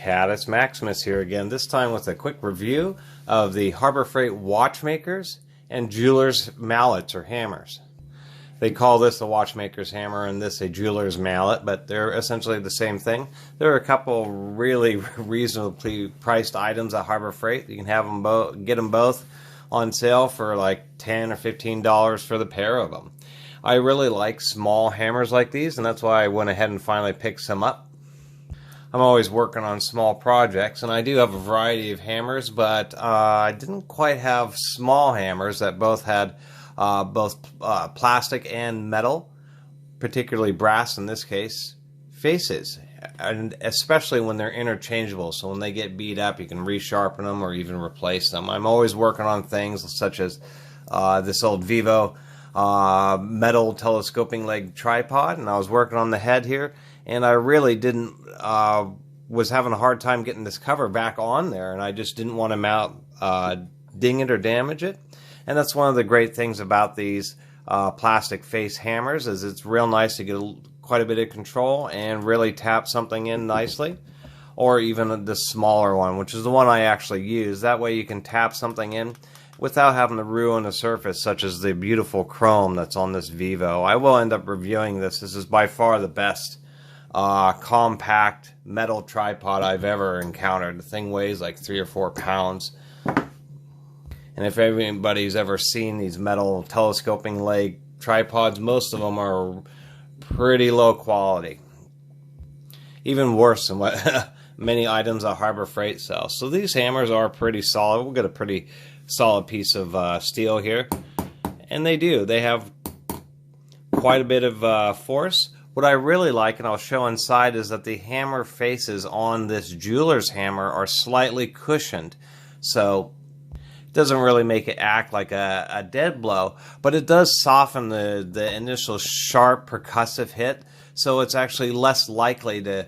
Cat, it's Maximus here again, this time with a quick review of the Harbor Freight Watchmakers and Jewelers mallets or hammers. They call this a Watchmaker's hammer and this a Jeweler's mallet, but they're essentially the same thing. There are a couple really reasonably priced items at Harbor Freight. You can have them get them both on sale for like $10 or $15 for the pair of them. I really like small hammers like these, and that's why I went ahead and finally picked some up. I'm always working on small projects, and I do have a variety of hammers, but I didn't quite have small hammers that both had plastic and metal, particularly brass in this case, faces, and especially when they're interchangeable. So when they get beat up, you can resharpen them or even replace them. I'm always working on things such as this old Vivo metal telescoping leg tripod, and I was working on the head here, and I really was having a hard time getting this cover back on there, and I just didn't want to ding it or damage it. And that's one of the great things about these plastic face hammers, is it's real nice to get quite a bit of control and really tap something in nicely, or even the smaller one, which is the one I actually use. That way you can tap something in without having to ruin a surface, such as the beautiful chrome that's on this Vivo. I will end up reviewing this. This is by far the best compact metal tripod I've ever encountered. The thing weighs like 3 or 4 pounds. And if anybody's ever seen these metal telescoping leg tripods, most of them are pretty low quality. Even worse than what many items at Harbor Freight sell. So these hammers are pretty solid. We'll get a pretty solid piece of steel here. And they do. They have quite a bit of force. What I really like, and I'll show inside, is that the hammer faces on this Jeweler's hammer are slightly cushioned. So it doesn't really make it act like a dead blow, but it does soften the initial sharp percussive hit. So it's actually less likely to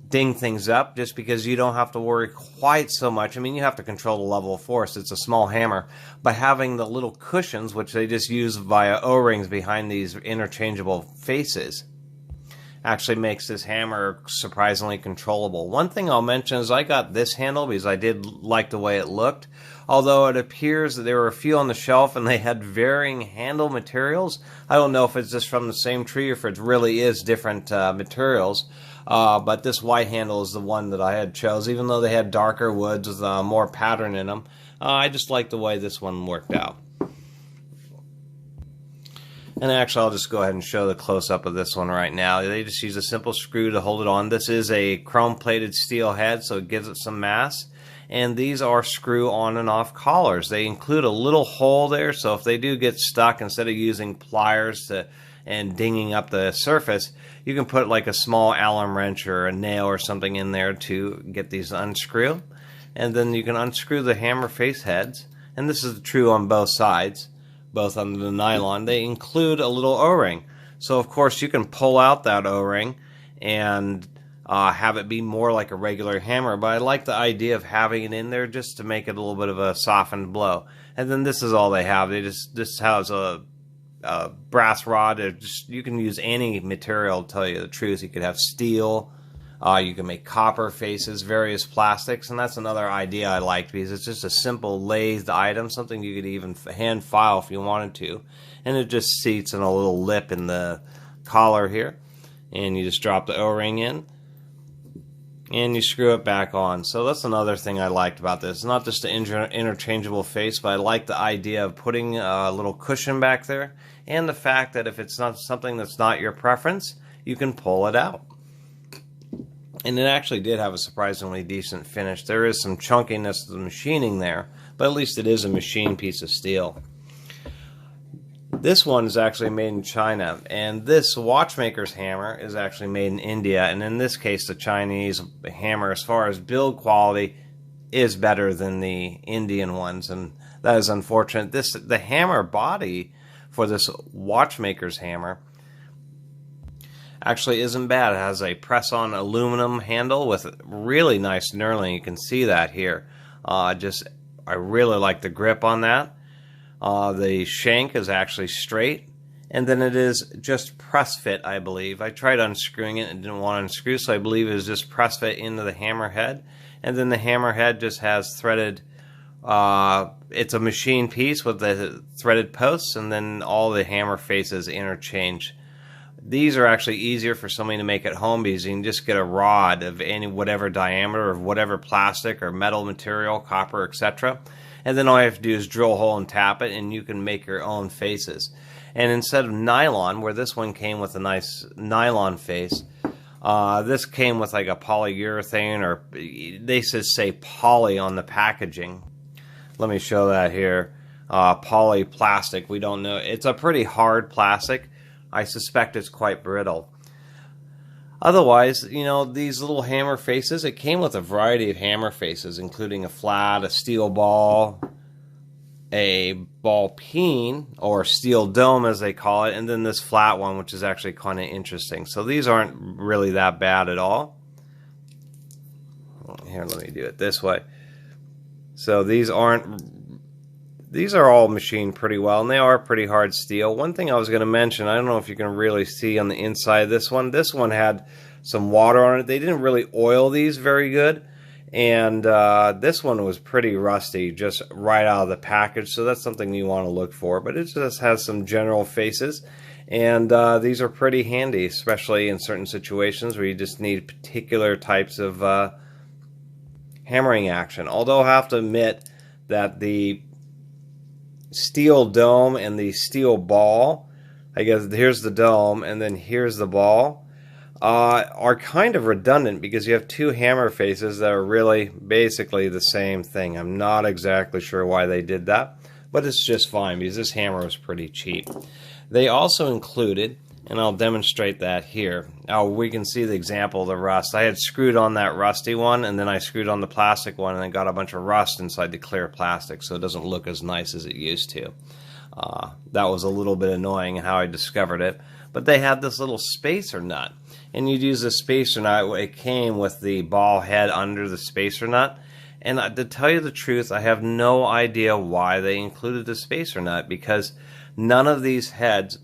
ding things up, just because you don't have to worry quite so much. I mean, you have to control the level of force. It's a small hammer. But having the little cushions, which they just use via O-rings behind these interchangeable faces, actually makes this hammer surprisingly controllable. One thing I'll mention is I got this handle because I did like the way it looked. Although it appears that there were a few on the shelf and they had varying handle materials. I don't know if it's just from the same tree or if it really is different materials. But this white handle is the one that I had chose, even though they had darker woods with more pattern in them. I just like the way this one worked out. And actually, I'll just go ahead and show the close-up of this one right now. They just use a simple screw to hold it on. This is a chrome-plated steel head, so it gives it some mass. And these are screw on and off collars. They include a little hole there, so if they do get stuck, instead of using pliers and dinging up the surface, you can put like a small Allen wrench or a nail or something in there to get these unscrew. And then you can unscrew the hammer face heads. And this is true on both sides, both on the nylon. They include a little O-ring. So of course you can pull out that O-ring and have it be more like a regular hammer, but I like the idea of having it in there just to make it a little bit of a softened blow. And then this is all they have. They this has a brass rod. You can use any material, to tell you the truth. You could have steel, you can make copper faces, various plastics, and that's another idea I liked, because it's just a simple lathed item, something you could even hand file if you wanted to, and it just seats in a little lip in the collar here, and you just drop the O-ring in and you screw it back on. So that's another thing I liked about this. It's not just an interchangeable face, but I like the idea of putting a little cushion back there, and the fact that if it's not something that's not your preference, you can pull it out. And it actually did have a surprisingly decent finish. There is some chunkiness to the machining there, but at least it is a machined piece of steel. This one is actually made in China, and this Watchmaker's hammer is actually made in India, and in this case the Chinese hammer, as far as build quality, is better than the Indian ones, and that is unfortunate. The hammer body for this Watchmaker's hammer actually isn't bad. It has a press-on aluminum handle with really nice knurling. You can see that here. I really like the grip on that. The shank is actually straight, And then it is just press fit, I believe. I tried unscrewing it and didn't want to unscrew, so I believe it was just press fit into the hammer head. And then the hammer head just has threaded, it's a machine piece with the threaded posts, and then all the hammer faces interchange. These are actually easier for somebody to make at home because you can just get a rod of any whatever diameter of whatever plastic or metal material, copper, etc. And then all you have to do is drill a hole and tap it, and you can make your own faces. And instead of nylon, where this one came with a nice nylon face, this came with like a polyurethane, or they say poly on the packaging. Let me show that here. Poly plastic, we don't know. It's a pretty hard plastic. I suspect it's quite brittle. Otherwise, you know, these little hammer faces, it came with a variety of hammer faces, including a flat, a steel ball, a ball peen, or steel dome as they call it, and then this flat one, which is actually kind of interesting. So these aren't really that bad at all. Here, let me do it this way. So these are all machined pretty well, and they are pretty hard steel. One thing I was going to mention, I don't know if you can really see on the inside of this one had some water on it. They didn't really oil these very good, and this one was pretty rusty just right out of the package, so that's something you want to look for. But it just has some general faces, and these are pretty handy, especially in certain situations where you just need particular types of hammering action. Although I have to admit that the steel dome and the steel ball, I guess here's the dome and then here's the ball, are kind of redundant because you have two hammer faces that are really basically the same thing. I'm not exactly sure why they did that, but it's just fine because this hammer was pretty cheap. They also included, and I'll demonstrate that here. We can see the example of the rust. I had screwed on that rusty one, and then I screwed on the plastic one, and I got a bunch of rust inside the clear plastic, so it doesn't look as nice as it used to. That was a little bit annoying how I discovered it. But they had this little spacer nut, and you'd use the spacer nut. It came with the ball head under the spacer nut. And to tell you the truth, I have no idea why they included the spacer nut, because none of these heads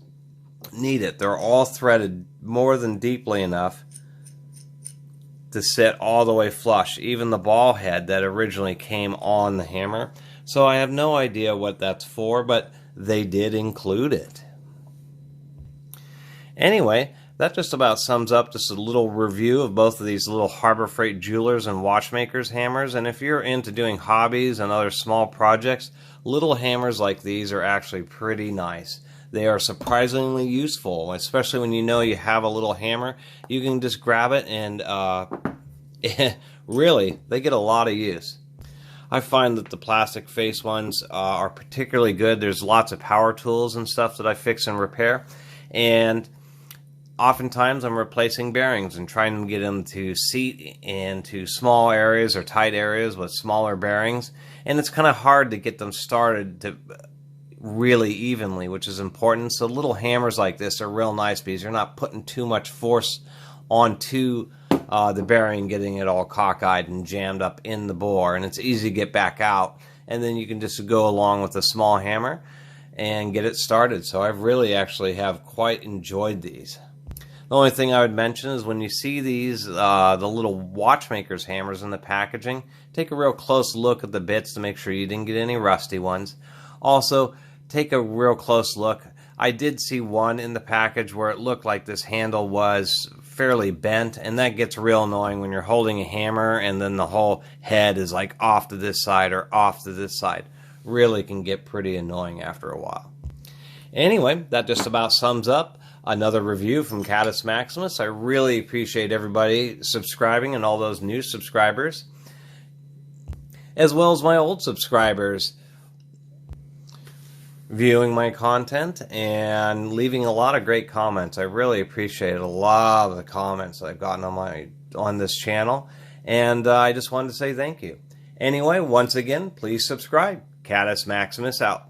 need it. They're all threaded more than deeply enough to sit all the way flush, even the ball head that originally came on the hammer. So I have no idea what that's for, but they did include it. Anyway, that just about sums up just a little review of both of these little Harbor Freight Jewelers and Watchmakers hammers. And if you're into doing hobbies and other small projects, little hammers like these are actually pretty nice. They are surprisingly useful, especially when you know you have a little hammer. You can just grab it and really, they get a lot of use. I find that the plastic face ones are particularly good. There's lots of power tools and stuff that I fix and repair. And oftentimes I'm replacing bearings and trying to get them to seat into small areas or tight areas with smaller bearings. And it's kind of hard to get them started to really evenly, which is important. So little hammers like this are real nice because you're not putting too much force onto the bearing, getting it all cockeyed and jammed up in the bore, and it's easy to get back out, and then you can just go along with a small hammer and get it started. So I really actually have quite enjoyed these. The only thing I would mention is when you see these, the little Watchmakers hammers in the packaging, take a real close look at the bits to make sure you didn't get any rusty ones. Also, take a real close look. I did see one in the package where it looked like this handle was fairly bent, and that gets real annoying when you're holding a hammer and then the whole head is like off to this side or off to this side. Really can get pretty annoying after a while. Anyway, that just about sums up another review from Catus Maximus. I really appreciate everybody subscribing and all those new subscribers, as well as my old subscribers viewing my content and leaving a lot of great comments. I really appreciate a lot of the comments I've gotten on this channel, and I just wanted to say thank you. Anyway, once again, please subscribe. Catus Maximus out.